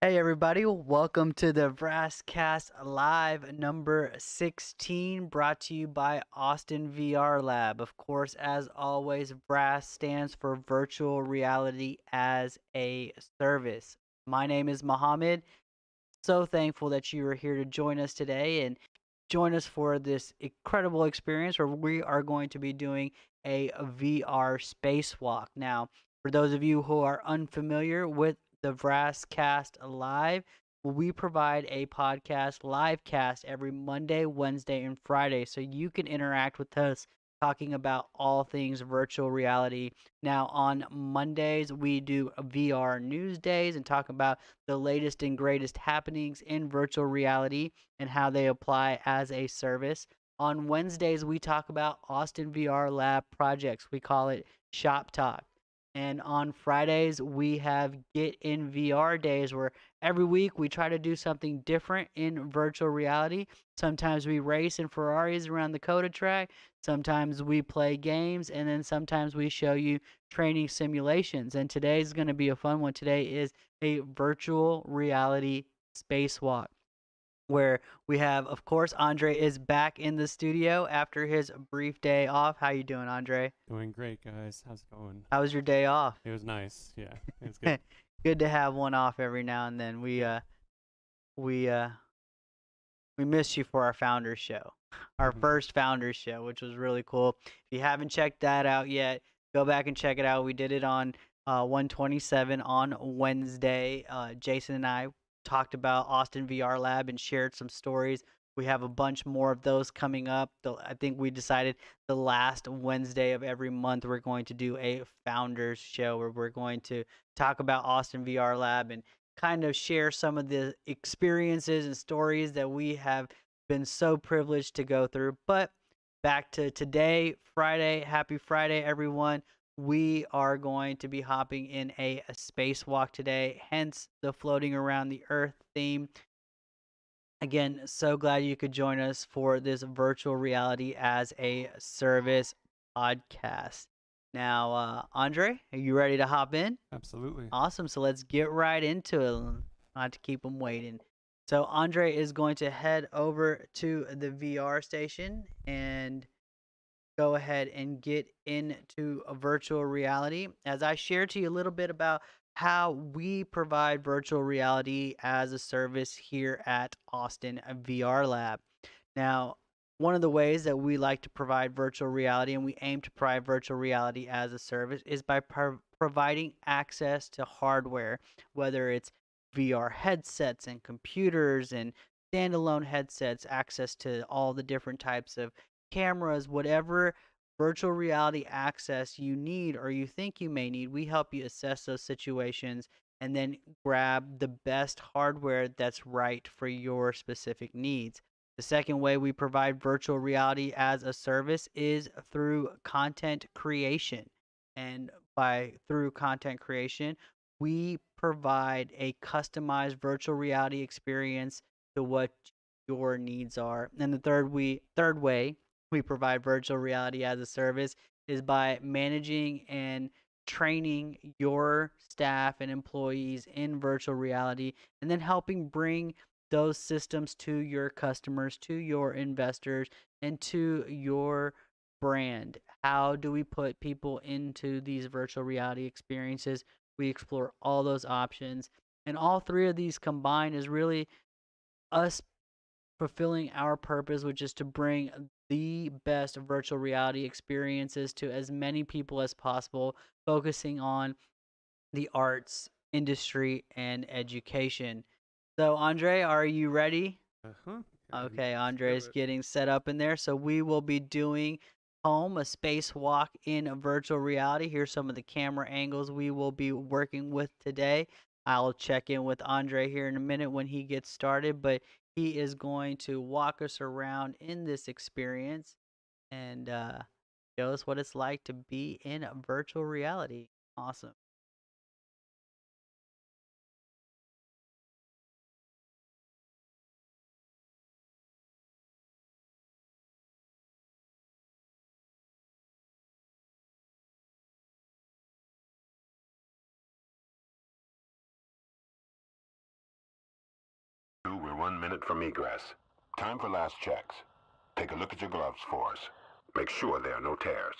Hey everybody, welcome to the VRaaS Cast Live number 16, brought to you by Austin VR Lab. Of course, as always, VRaaS stands for Virtual Reality as a Service. My name is Mohammed. So thankful that you are here to join us today and join us for this incredible experience where we are going to be doing a VR spacewalk. Now, for those of you who are unfamiliar with the VRaaS Cast Live, we provide a podcast live cast every Monday, Wednesday, and Friday so you can interact with us talking about all things virtual reality. Now, on Mondays, we do VR news days and talk about the latest and greatest happenings in virtual reality and how they apply as a service. On Wednesdays, we talk about Austin VR Lab projects. We call it Shop Talk. And on Fridays, we have Get in VR days where every week we try to do something different in virtual reality. Sometimes we race in Ferraris around the Coda track. Sometimes we play games. And then sometimes we show you training simulations. And today's going to be a fun one. Today is a virtual reality spacewalk where we have, of course, Andre is back in the studio after his brief day off. How you doing, Andre? Doing great, guys. How's it going? How was your day off? It was nice. Yeah, it was good. Good to have one off every now and then. We Yeah. uh we uh we missed you for our founders show. Our Mhm. first founders show, which was really cool. If you haven't checked that out yet, go back and check it out. We did it on 127 on Wednesday. Jason and I talked about Austin VR Lab and shared some stories. We have a bunch more of those coming up. I think we decided the last Wednesday of every month we're going to do a founders show where we're going to talk about Austin VR Lab and kind of share some of the experiences and stories that we have been so privileged to go through. But back to today, Friday. Happy Friday, everyone. We are going to be hopping in a spacewalk today, hence the floating around the earth theme. Again, so glad you could join us for this virtual reality as a service podcast. Now, Andre, are you ready to hop in? Absolutely. Awesome. So let's get right into it. Not to keep them waiting. So Andre is going to head over to the VR station and go ahead and get into a virtual reality. As I share to you a little bit about how we provide virtual reality as a service here at Austin VR Lab. Now, one of the ways that we like to provide virtual reality and we aim to provide virtual reality as a service is by providing access to hardware, whether it's VR headsets and computers and standalone headsets, access to all the different types of cameras, whatever virtual reality access you need or you think you may need. We help you assess those situations and then grab the best hardware that's right for your specific needs. The second way we provide virtual reality as a service is through content creation. And by through content creation, we provide a customized virtual reality experience to what your needs are. And the third way we provide virtual reality as a service is by managing and training your staff and employees in virtual reality and then helping bring those systems to your customers, to your investors, and to your brand. How do we put people into these virtual reality experiences? We explore all those options. And all three of these combined is really us fulfilling our purpose, which is to bring the best virtual reality experiences to as many people as possible, focusing on the arts, industry, and education. So, Andre, are you ready? Uh-huh. Okay, Let's Andre do is it. getting set up in there. So, we will be doing home, a spacewalk in a virtual reality. Here's some of the camera angles we will be working with today. I'll check in with Andre here in a minute when he gets started, but he is going to walk us around in this experience and show us what it's like to be in virtual reality. Awesome. 1 minute from egress. Time for last checks. Take a look at your gloves for us. Make sure there are no tears.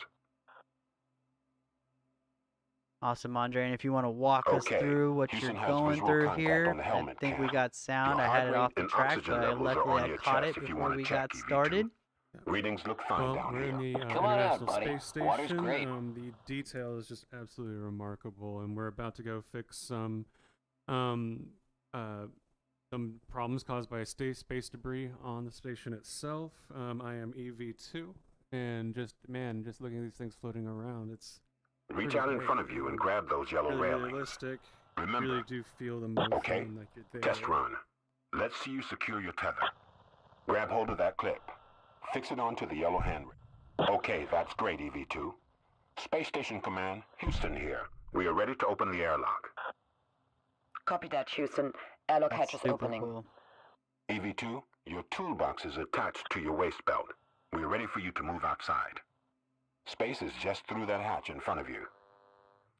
Awesome, Andre. And if you want to walk us Okay. through what Houston you're has going visual through contact here, on the I helmet think we cam. got sound. Your I heart had it rate off the and track, oxygen but levels are luckily on I your caught chest it if you before want we to check, got EV2. started. Readings look fine Well, down we're in here. the Come on out, International buddy. Space Water's Station. great. The detail is just absolutely remarkable, and we're about to go fix some problems caused by space debris on the station itself. I am EV2, and just looking at these things floating around, it's Reach pretty out in great. front of you and grab those yellow really railings. realistic. Remember, Really do feel the motion, okay, like you're there. test run. Let's see you secure your tether. Grab hold of that clip. Fix it onto the yellow handrail. Okay, that's great, EV2. Space Station Command, Houston here. We are ready to open the airlock. Copy that, Houston. Airlock That's hatch is super opening. cool. EV2, your toolbox is attached to your waist belt. We are ready for you to move outside. Space is just through that hatch in front of you.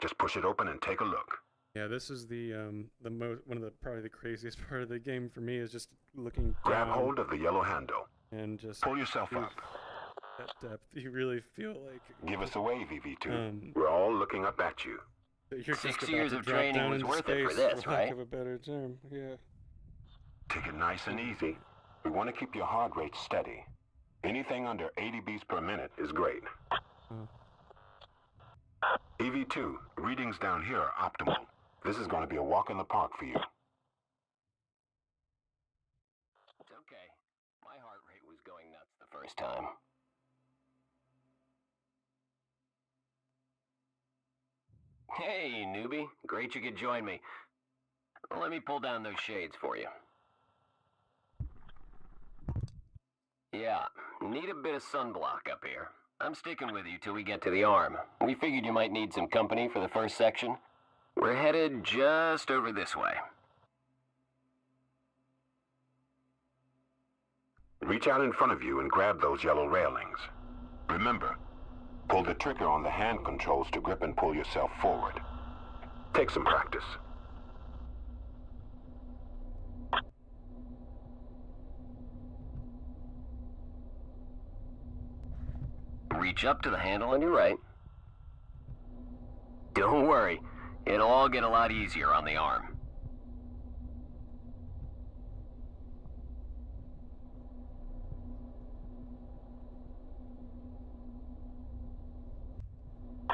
Just push it open and take a look. Yeah, this is one of the probably the craziest part of the game for me is just looking Grab down hold of the yellow handle. and just Pull yourself oof, up. that depth. You really feel like Give us a wave, EV2. Um, We're all looking up at you. that you're 6 just years about of to drop training down was into worth it for space, this, for lack right? of a better term. Yeah. Take it nice and easy. We want to keep your heart rate steady. Anything under 80 beats per minute is great. EV2, readings down here are optimal. This is going to be a walk in the park for you. It's okay. My heart rate was going nuts the first time. Hey, newbie. Great you could join me. Let me pull down those shades for you. Yeah, need a bit of sunblock up here. I'm sticking with you till we get to the arm. We figured you might need some company for the first section. We're headed just over this way. Reach out in front of you and grab those yellow railings. Remember, pull the trigger on the hand controls to grip and pull yourself forward. Take some practice. Reach up to the handle on your right. Don't worry, it'll all get a lot easier on the arm.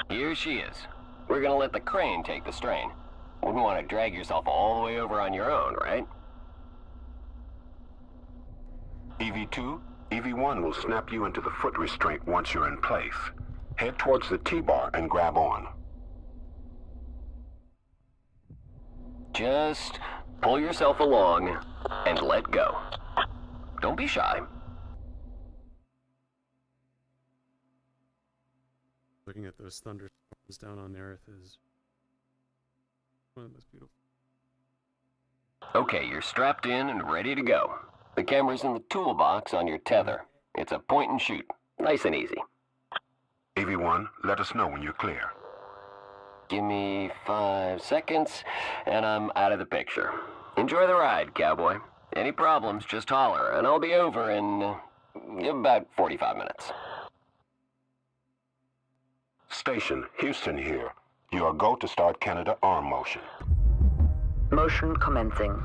Here she is. We're gonna let the crane take the strain. Wouldn't want to drag yourself all the way over on your own, right? EV2, EV1 will snap you into the foot restraint once you're in place. Head towards the T-bar and grab on. Just pull yourself along and let go. Don't be shy. Looking at those thunderstorms down on Earth is one of the most beautiful. Okay, you're strapped in and ready to go. The camera's in the toolbox on your tether. It's a point and shoot. Nice and easy. EV1, let us know when you're clear. Give me 5 seconds, and I'm out of the picture. Enjoy the ride, cowboy. Any problems, just holler, and I'll be over in about 45 minutes. Station, Houston here. You are go to start Canada arm motion. Motion commencing.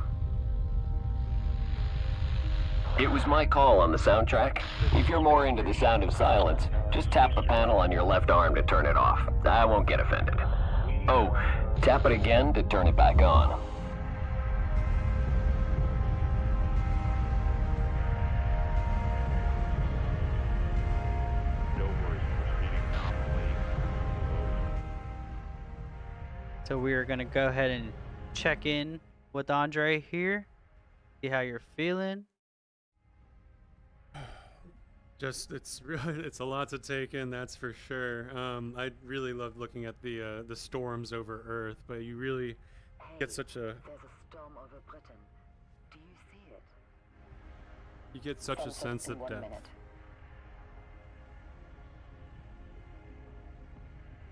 It was my call on the soundtrack. If you're more into the sound of silence, just tap the panel on your left arm to turn it off. I won't get offended. Oh, tap it again to turn it back on. So we are gonna go ahead and check in with Andre here. See how you're feeling. Just it's really it's a lot to take in, that's for sure. I really love looking at the storms over Earth, but you really get such a There's a storm over Britain. Do you see it? you get such a Census sense in of 1 depth. minute.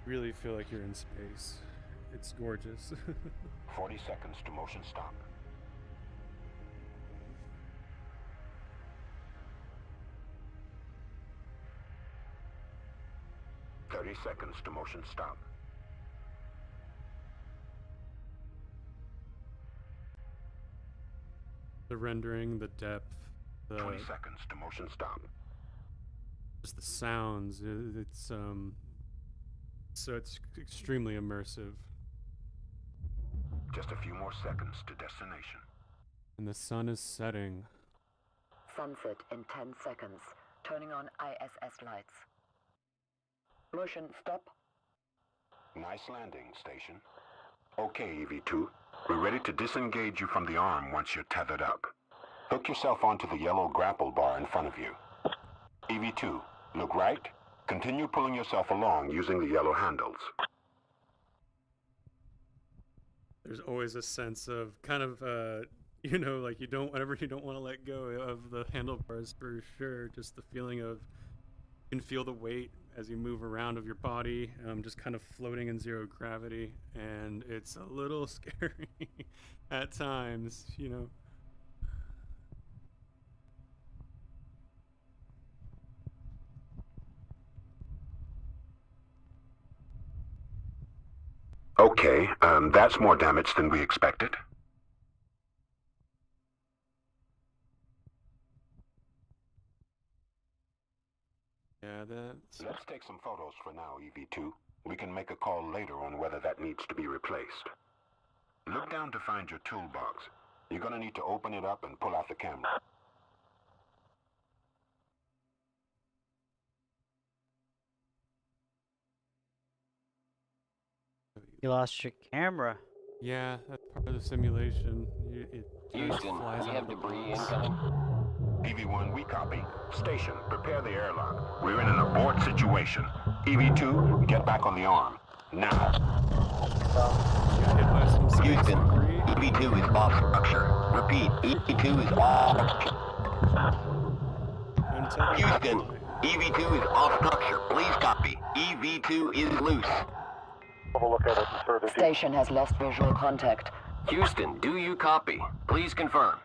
You really feel like you're in space. It's gorgeous. 40 seconds to motion stop. 30 seconds to motion stop. The rendering, the depth, 20 seconds to motion stop. just the sounds. So it's extremely immersive. Just a few more seconds to destination. And the sun is setting. Sunset in 10 seconds. Turning on ISS lights. Motion stop. Nice landing, Station. Okay, EV2. We're ready to disengage you from the arm once you're tethered up. Hook yourself onto the yellow grapple bar in front of you. EV2, look right. Continue pulling yourself along using the yellow handles. There's always a sense of kind of, like whenever you don't want to let go of the handlebars, for sure. Just the feeling of, you can feel the weight as you move around of your body, just kind of floating in zero gravity, and it's a little scary at times, Okay, that's more damage than we expected. Yeah, that's... Let's take some photos for now, EV2. We can make a call later on whether that needs to be replaced. Look down to find your toolbox. You're gonna need to open it up and pull out the camera. You lost your camera. Yeah, that's part of the simulation. It just Houston, flies we out have of the debris box. incoming. EV1, we copy. Station, prepare the airlock. We're in an abort situation. EV2, get back on the arm. Now. Got hit by some space Houston, debris. EV2 is off structure. Repeat, EV2 is off. Until Houston, EV2 is off structure. Please copy. EV2 is loose. Station has lost visual contact. Houston, do you copy? Please confirm.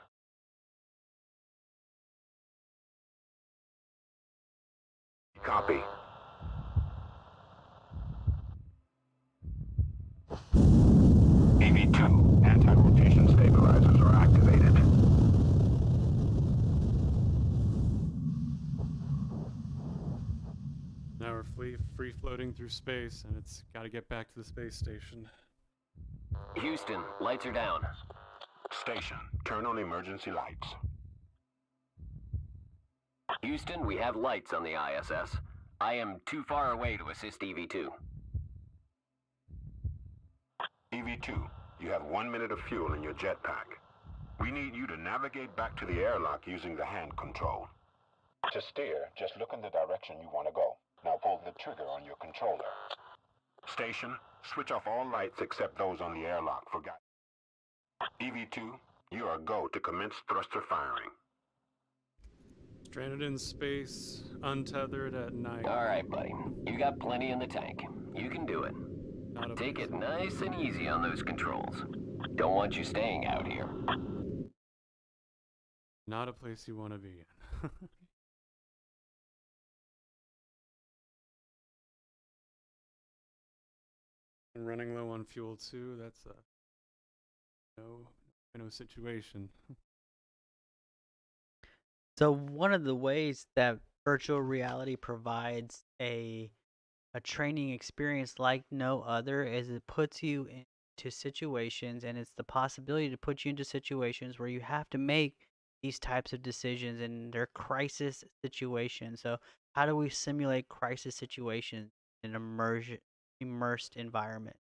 Copy. EV2, anti-rotation stabilizers are activated. Now we're free floating through space, and it's got to get back to the space station. Houston, lights are down. Station, turn on emergency lights. Houston, we have lights on the ISS. I am too far away to assist EV2. EV2, you have 1 minute of fuel in your jetpack. We need you to navigate back to the airlock using the hand control. To steer, just look in the direction you want to go. Now pull the trigger on your controller. Station, switch off all lights except those on the airlock for guidance. EV2, you are go to commence thruster firing. Stranded in space, untethered at night. All right, buddy. You got plenty in the tank. You can do it. Not a Take it place- nice and easy on those controls. Don't want you staying out here. Not a place you want to be in. And running low on fuel too. That's a no situation. So one of the ways that virtual reality provides a training experience like no other is it puts you into situations, and it's the possibility to put you into situations where you have to make these types of decisions, and they're crisis situations. So how do we simulate crisis situations in an immersed environment?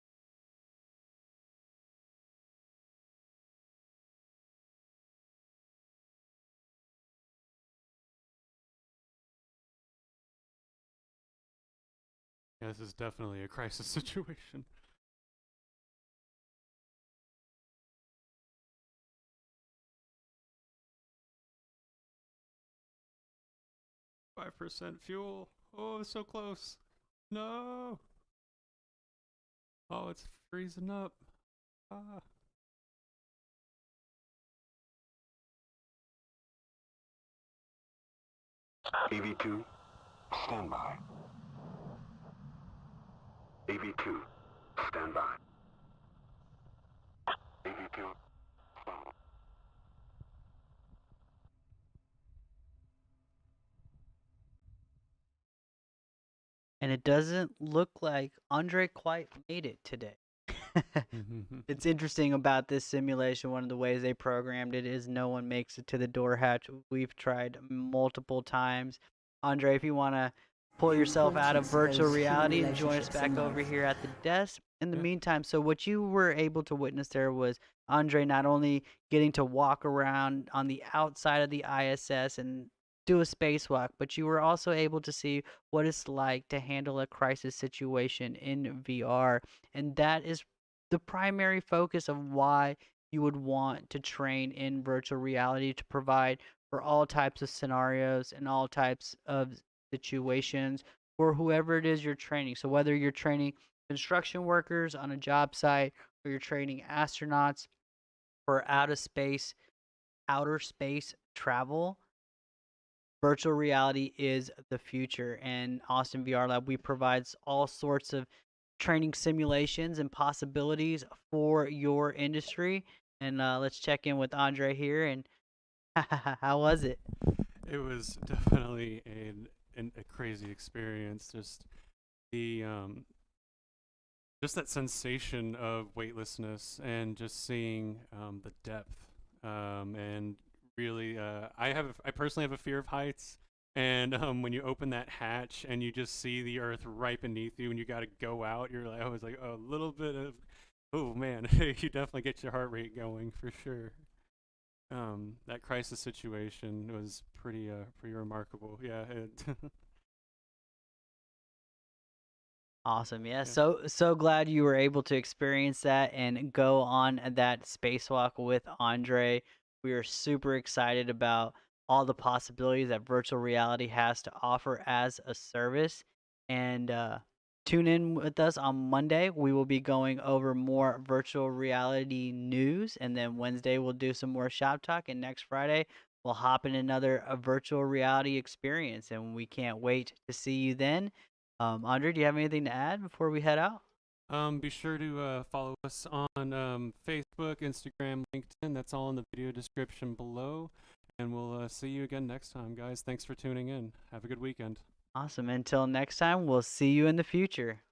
Yeah, this is definitely a crisis situation. %, fuel. Oh, it's so close. No. Oh, it's freezing up. Ah. EV2, stand by. AV2, stand by. AV2, follow. And it doesn't look like Andre quite made it today. It's interesting about this simulation. One of the ways they programmed it is no one makes it to the door hatch. We've tried multiple times. Andre, if you want to pull The yourself out of importance of virtual those human reality and join us relationships in back over life. here at the desk. In the Yeah. meantime, so what you were able to witness there was Andre not only getting to walk around on the outside of the ISS and do a spacewalk, but you were also able to see what it's like to handle a crisis situation in VR. And that is the primary focus of why you would want to train in virtual reality, to provide for all types of scenarios and all types of situations for whoever it is you're training. So whether you're training construction workers on a job site or you're training astronauts for outer space travel, virtual reality is the future. And Austin VR Lab, we provides all sorts of training simulations and possibilities for your industry. And let's check in with Andre here. And how was it? It was definitely a crazy experience. The just that sensation of weightlessness and just seeing the depth. And really, I personally have a fear of heights. And when you open that hatch and you just see the earth right beneath you, and you got to go out, I was like a little bit of, oh man, you definitely get your heart rate going for sure. That crisis situation was pretty remarkable. Yeah. Awesome. Yeah. Yeah. So glad you were able to experience that and go on that spacewalk with Andre. We are super excited about all the possibilities that virtual reality has to offer as a service. And tune in with us on Monday. We will be going over more virtual reality news. And then Wednesday, we'll do some more shop talk. And next Friday, we'll hop in another virtual reality experience. And we can't wait to see you then. Andre, do you have anything to add before we head out? Be sure to follow us on Facebook, Instagram, LinkedIn. That's all in the video description below. And we'll see you again next time, guys. Thanks for tuning in. Have a good weekend. Awesome. Until next time, we'll see you in the future.